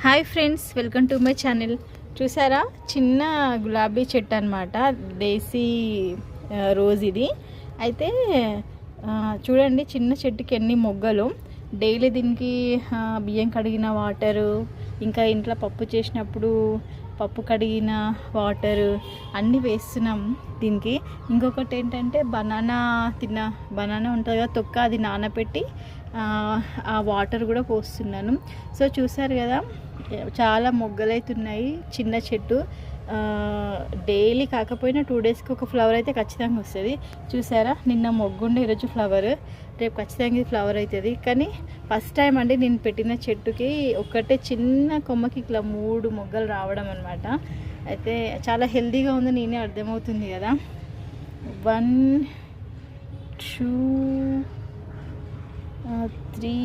Hi friends, welcome to my channel. చూసారా, చిన్న గులాబీ చెట్టు అనమాట, దేశీ రోజ్ ఇది. అయితే చూడండి, చిన్న చెట్టుకి ఎన్ని మొగ్గలు. డైలీ దీనికి బియ్యం కడిగిన వాటరు, ఇంకా ఇంట్లో పప్పు చేసినప్పుడు పప్పు కడిగిన వాటరు అన్నీ వేస్తున్నాం దీనికి. ఇంకొకటి ఏంటంటే బనానా ఉంటుంది కదా, తొక్క, అది నానబెట్టి ఆ వాటర్ కూడా పోస్తున్నాను. సో చూసారు కదా, చాలా మొగ్గలు అవుతున్నాయి. చిన్న చెట్టు, డైలీ కాకపోయినా 2 డేస్కి ఒక ఫ్లవర్ అయితే ఖచ్చితంగా వస్తుంది. చూసారా, నిన్న మొగ్గుండే, ఈరోజు ఫ్లవర్, రేపు ఖచ్చితంగా ఫ్లవర్ అవుతుంది. కానీ ఫస్ట్ టైం అండి నేను పెట్టిన చెట్టుకి ఒకటే చిన్న కొమ్మకి ఇట్లా 3 మొగ్గలు రావడం అనమాట. అయితే చాలా హెల్తీగా ఉంది, నేనే అర్థమవుతుంది కదా. 1 2 3